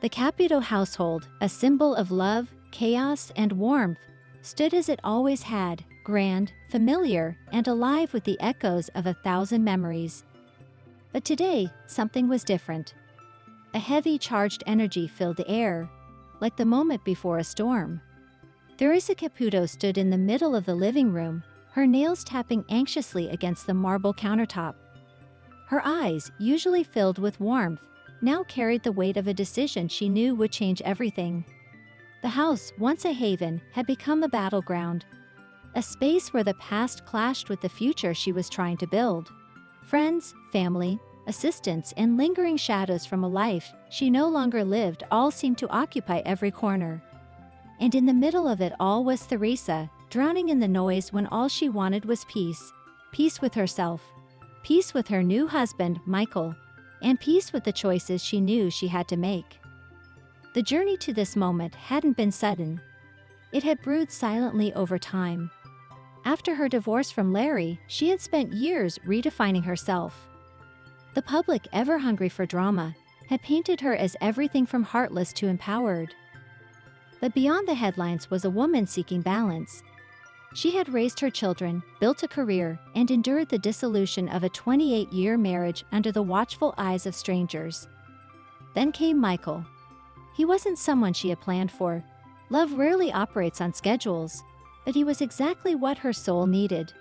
The Caputo household, a symbol of love, chaos, and warmth, stood as it always had, grand, familiar, and alive with the echoes of 1,000 memories. But today, something was different. A heavy, charged energy filled the air, like the moment before a storm. Theresa Caputo stood in the middle of the living room, her nails tapping anxiously against the marble countertop. Her eyes, usually filled with warmth, now carried the weight of a decision she knew would change everything. The house, once a haven, had become a battleground, a space where the past clashed with the future she was trying to build. Friends, family, assistants, and lingering shadows from a life she no longer lived all seemed to occupy every corner. And in the middle of it all was Theresa, drowning in the noise when all she wanted was peace. Peace with herself, peace with her new husband, Michael, and peace with the choices she knew she had to make. The journey to this moment hadn't been sudden. It had brewed silently over time. After her divorce from Larry, she had spent years redefining herself. The public, ever hungry for drama, had painted her as everything from heartless to empowered. But beyond the headlines was a woman seeking balance. She had raised her children, built a career, and endured the dissolution of a 28-year marriage under the watchful eyes of strangers. Then came Michael. He wasn't someone she had planned for. Love rarely operates on schedules, but he was exactly what her soul needed.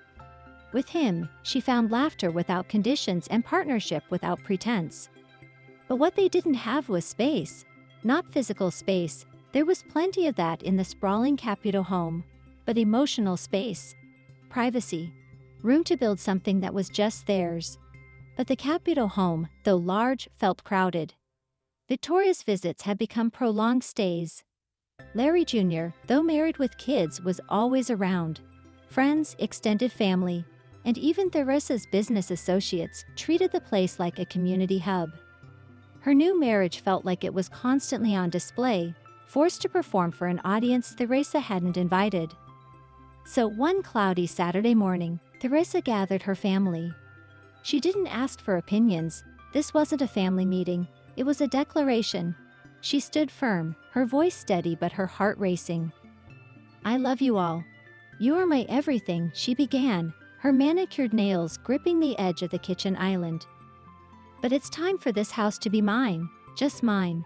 With him, she found laughter without conditions and partnership without pretense. But what they didn't have was space. Not physical space, there was plenty of that in the sprawling Caputo home, but emotional space. Privacy. Room to build something that was just theirs. But the Caputo home, though large, felt crowded. Victoria's visits had become prolonged stays. Larry Jr., though married with kids, was always around. Friends, extended family, and even Theresa's business associates treated the place like a community hub. Her new marriage felt like it was constantly on display, forced to perform for an audience Theresa hadn't invited. So one cloudy Saturday morning, Theresa gathered her family. She didn't ask for opinions. This wasn't a family meeting, it was a declaration. She stood firm, her voice steady but her heart racing. "I love you all. You are my everything," she began, her manicured nails gripping the edge of the kitchen island. "But it's time for this house to be mine, just mine."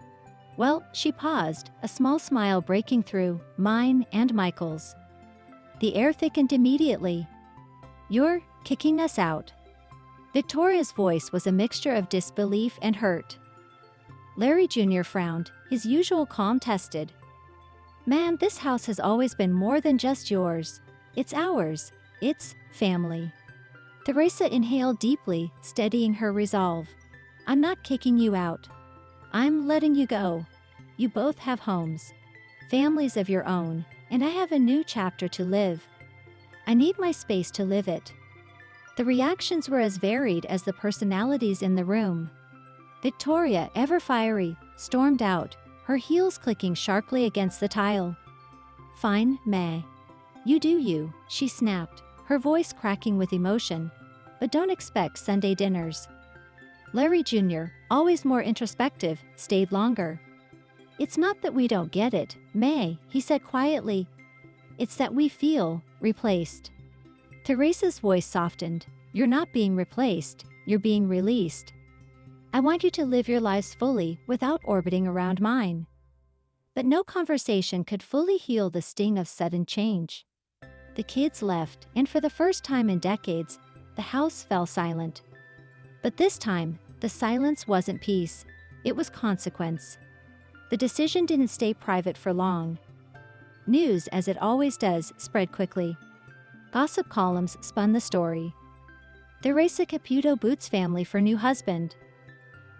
Well, she paused, a small smile breaking through, "Mine and Michael's." The air thickened immediately. "You're kicking us out." Victoria's voice was a mixture of disbelief and hurt. Larry Jr. frowned, his usual calm tested. "Man, this house has always been more than just yours. It's ours. It's family." Theresa inhaled deeply, steadying her resolve. "I'm not kicking you out. I'm letting you go. You both have homes, families of your own, and I have a new chapter to live. I need my space to live it." The reactions were as varied as the personalities in the room. Victoria, ever fiery, stormed out, her heels clicking sharply against the tile. "Fine, May. You do you," she snapped, her voice cracking with emotion. "But don't expect Sunday dinners." Larry Jr., always more introspective, stayed longer. "It's not that we don't get it, May," he said quietly. "It's that we feel replaced." Theresa's voice softened. "You're not being replaced, you're being released. I want you to live your lives fully without orbiting around mine." But no conversation could fully heal the sting of sudden change. The kids left, and for the first time in decades, the house fell silent. But this time, the silence wasn't peace, it was consequence. The decision didn't stay private for long. News, as it always does, spread quickly. Gossip columns spun the story. Theresa Caputo boots family for new husband.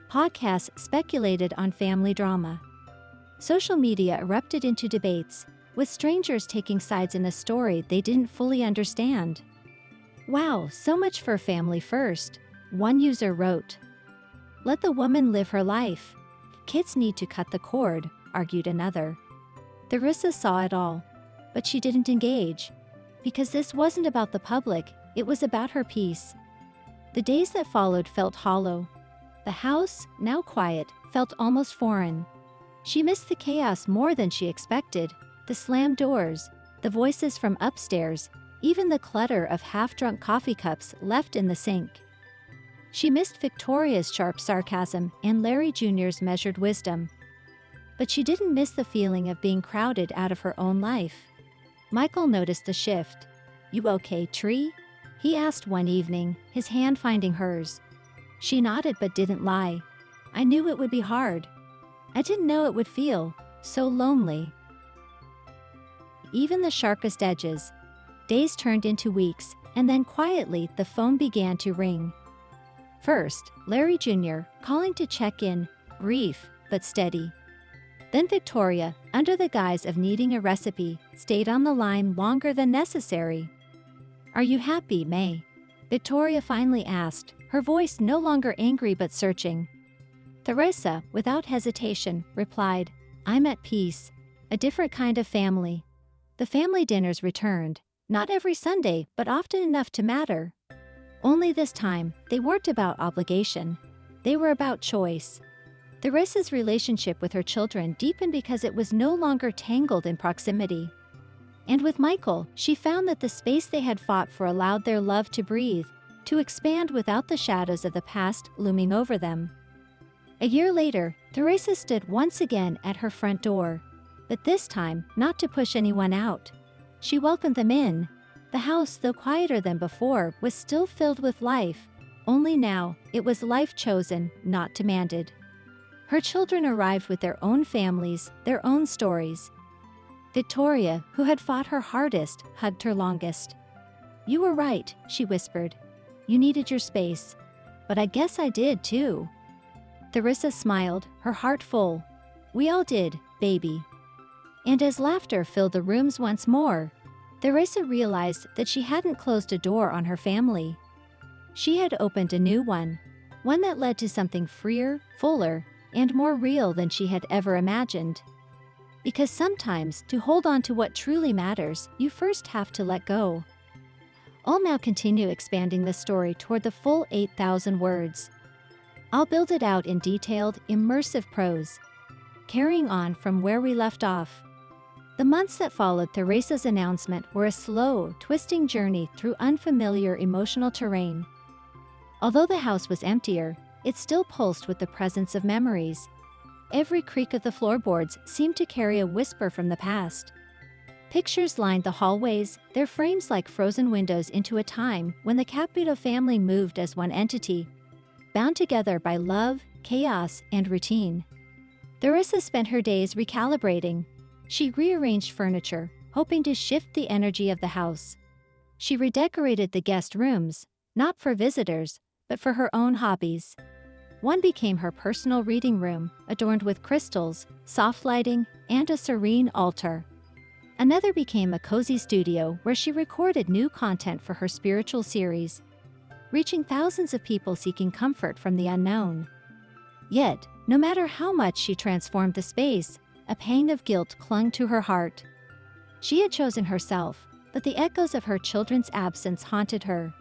Podcasts speculated on family drama. Social media erupted into debates, with strangers taking sides in a story they didn't fully understand. "Wow, so much for family first," one user wrote. "Let the woman live her life. Kids need to cut the cord," argued another. Theresa saw it all, but she didn't engage. Because this wasn't about the public, it was about her peace. The days that followed felt hollow. The house, now quiet, felt almost foreign. She missed the chaos more than she expected, the slammed doors, the voices from upstairs, even the clutter of half-drunk coffee cups left in the sink. She missed Victoria's sharp sarcasm and Larry Jr.'s measured wisdom. But she didn't miss the feeling of being crowded out of her own life. Michael noticed the shift. "You okay, Tree?" he asked one evening, his hand finding hers. She nodded but didn't lie. "I knew it would be hard. I didn't know it would feel so lonely." Even the sharpest edges. Days turned into weeks, and then quietly the phone began to ring. First, Larry Jr., calling to check in, brief but steady. Then Victoria, under the guise of needing a recipe, stayed on the line longer than necessary. "Are you happy, May?" Victoria finally asked, her voice no longer angry but searching. Theresa, without hesitation, replied, "I'm at peace. A different kind of family." The family dinners returned, not every Sunday, but often enough to matter. Only this time, they weren't about obligation. They were about choice. Theresa's relationship with her children deepened because it was no longer tangled in proximity. And with Michael, she found that the space they had fought for allowed their love to breathe, to expand without the shadows of the past looming over them. A year later, Theresa stood once again at her front door, but this time not to push anyone out. She welcomed them in. The house, though quieter than before, was still filled with life, only now it was life chosen, not demanded. Her children arrived with their own families, their own stories. Victoria, who had fought her hardest, hugged her longest. "You were right," she whispered. "You needed your space. But I guess I did too." Theresa smiled, her heart full. "We all did, baby." And as laughter filled the rooms once more, Theresa realized that she hadn't closed a door on her family. She had opened a new one that led to something freer, fuller, and more real than she had ever imagined. Because sometimes, to hold on to what truly matters, you first have to let go. I'll now continue expanding the story toward the full 8,000 words. I'll build it out in detailed, immersive prose, carrying on from where we left off. The months that followed Theresa's announcement were a slow, twisting journey through unfamiliar emotional terrain. Although the house was emptier, it still pulsed with the presence of memories. Every creak of the floorboards seemed to carry a whisper from the past. Pictures lined the hallways, their frames like frozen windows into a time when the Caputo family moved as one entity, bound together by love, chaos, and routine. Theresa spent her days recalibrating. She rearranged furniture, hoping to shift the energy of the house. She redecorated the guest rooms, not for visitors, but for her own hobbies. One became her personal reading room, adorned with crystals, soft lighting, and a serene altar. Another became a cozy studio where she recorded new content for her spiritual series, reaching thousands of people seeking comfort from the unknown. Yet, no matter how much she transformed the space, a pang of guilt clung to her heart. She had chosen herself, but the echoes of her children's absence haunted her.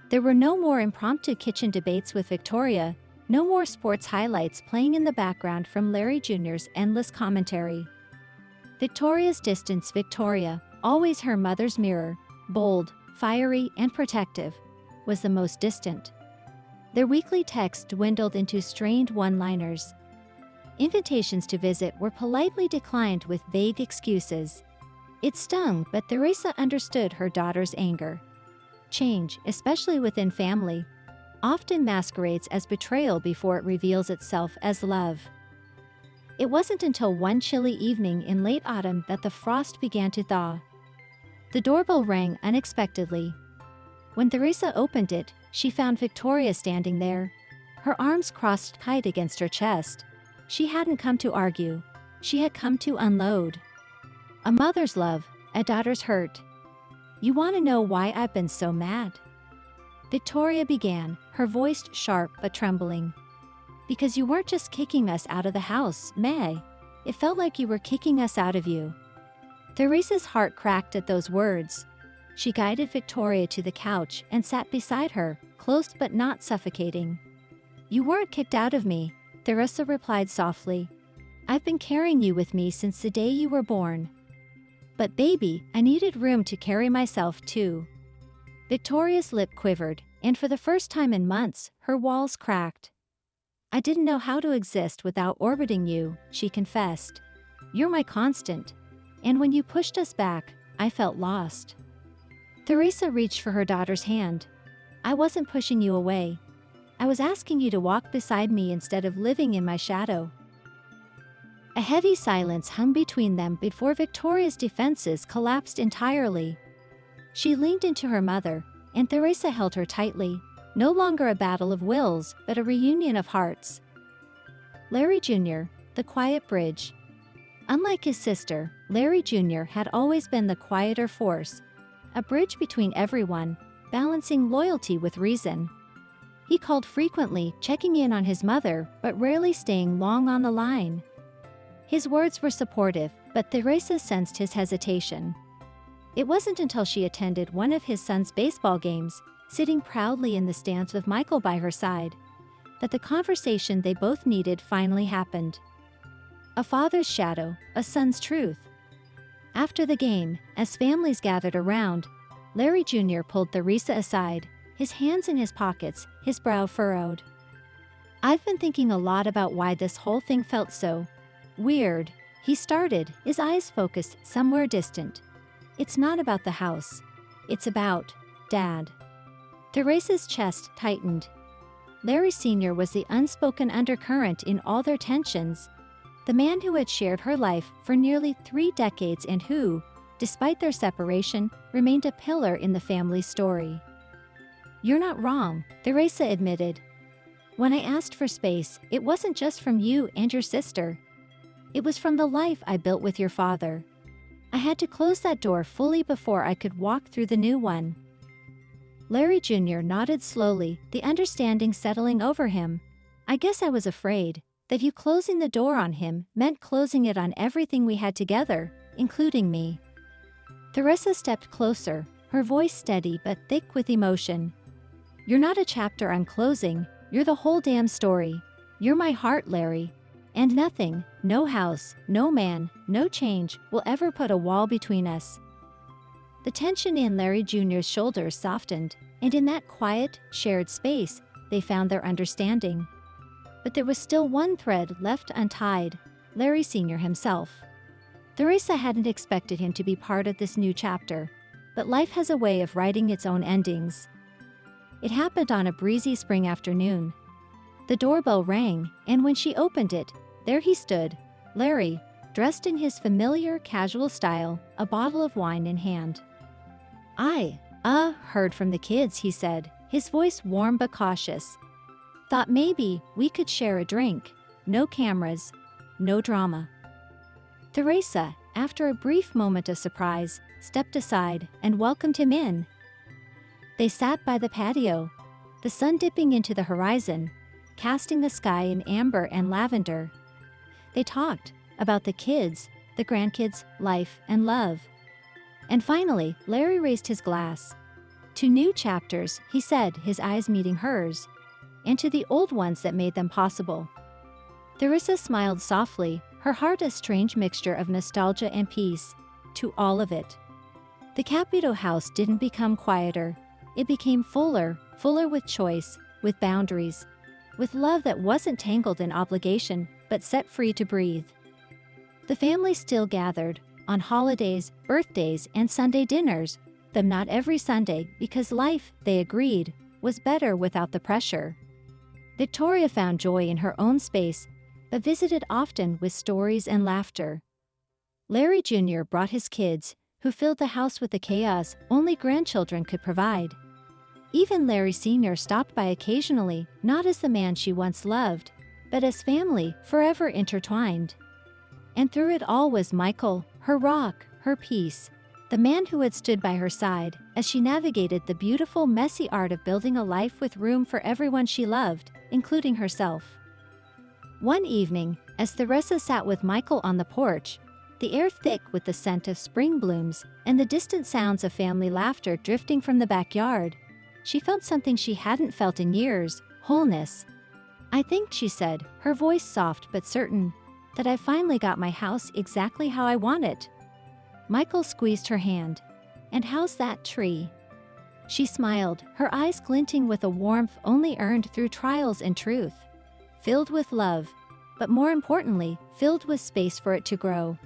There were no more impromptu kitchen debates with Victoria, no more sports highlights playing in the background from Larry Jr.'s endless commentary. Victoria's distance, Victoria, always her mother's mirror, bold, fiery, and protective, was the most distant. Their weekly texts dwindled into strained one-liners. Invitations to visit were politely declined with vague excuses. It stung, but Theresa understood her daughter's anger. Change, especially within family, often masquerades as betrayal before it reveals itself as love. It wasn't until one chilly evening in late autumn that the frost began to thaw. The doorbell rang unexpectedly. When Theresa opened it, she found Victoria standing there, her arms crossed tight against her chest. She hadn't come to argue. She had come to unload. A mother's love, a daughter's hurt. "You want to know why I've been so mad?" Victoria began, her voice sharp but trembling. "Because you weren't just kicking us out of the house, May. It felt like you were kicking us out of you." Theresa's heart cracked at those words. She guided Victoria to the couch and sat beside her, close but not suffocating. "You weren't kicked out of me," Theresa replied softly. I've been carrying you with me since the day you were born. But baby, I needed room to carry myself too. Victoria's lip quivered, and for the first time in months, her walls cracked. I didn't know how to exist without orbiting you, she confessed. You're my constant. And when you pushed us back, I felt lost. Theresa reached for her daughter's hand. I wasn't pushing you away. I was asking you to walk beside me instead of living in my shadow. A heavy silence hung between them before Victoria's defenses collapsed entirely. She leaned into her mother, and Theresa held her tightly, no longer a battle of wills, but a reunion of hearts. Larry Jr., the quiet bridge. Unlike his sister, Larry Jr. had always been the quieter force, a bridge between everyone, balancing loyalty with reason. He called frequently, checking in on his mother, but rarely staying long on the line. His words were supportive, but Theresa sensed his hesitation. It wasn't until she attended one of his son's baseball games, sitting proudly in the stands with Michael by her side, that the conversation they both needed finally happened. A father's shadow, a son's truth. After the game, as families gathered around, Larry Jr. pulled Theresa aside, his hands in his pockets, his brow furrowed. I've been thinking a lot about why this whole thing felt so weird, he started, his eyes focused somewhere distant. It's not about the house. It's about Dad. Theresa's chest tightened. Larry Sr. was the unspoken undercurrent in all their tensions, the man who had shared her life for nearly 3 decades and who, despite their separation, remained a pillar in the family's story. You're not wrong, Theresa admitted. When I asked for space, it wasn't just from you and your sister. It was from the life I built with your father. I had to close that door fully before I could walk through the new one. Larry Jr. nodded slowly, the understanding settling over him. I guess I was afraid that you closing the door on him meant closing it on everything we had together, including me. Theresa stepped closer, her voice steady but thick with emotion. You're not a chapter I'm closing, you're the whole damn story. You're my heart, Larry. And nothing, no house, no man, no change, will ever put a wall between us. The tension in Larry Jr.'s shoulders softened, and in that quiet, shared space, they found their understanding. But there was still one thread left untied, Larry Sr. himself. Theresa hadn't expected him to be part of this new chapter, but life has a way of writing its own endings. It happened on a breezy spring afternoon. The doorbell rang, and when she opened it, there he stood, Larry, dressed in his familiar, casual style, a bottle of wine in hand. I heard from the kids, he said, his voice warm but cautious. Thought maybe we could share a drink. No cameras, no drama. Theresa, after a brief moment of surprise, stepped aside and welcomed him in. They sat by the patio, the sun dipping into the horizon, casting the sky in amber and lavender. They talked about the kids, the grandkids, life, and love. And finally, Larry raised his glass. To new chapters, he said, his eyes meeting hers, and to the old ones that made them possible. Theresa smiled softly, her heart a strange mixture of nostalgia and peace, to all of it. The Caputo house didn't become quieter. It became fuller with choice, with boundaries, with love that wasn't tangled in obligation, but set free to breathe. The family still gathered, on holidays, birthdays, and Sunday dinners, though not every Sunday, because life, they agreed, was better without the pressure. Victoria found joy in her own space, but visited often with stories and laughter. Larry Jr. brought his kids, who filled the house with the chaos only grandchildren could provide. Even Larry Sr. stopped by occasionally, not as the man she once loved, but as family, forever intertwined. And through it all was Michael, her rock, her peace, the man who had stood by her side as she navigated the beautiful, messy art of building a life with room for everyone she loved, including herself. One evening, as Theresa sat with Michael on the porch, the air thick with the scent of spring blooms and the distant sounds of family laughter drifting from the backyard, she felt something she hadn't felt in years, wholeness. I think, she said, her voice soft but certain, that I finally got my house exactly how I want it." Michael squeezed her hand. "And how's that tree?" She smiled, her eyes glinting with a warmth only earned through trials and truth. "Filled with love, but more importantly, filled with space for it to grow."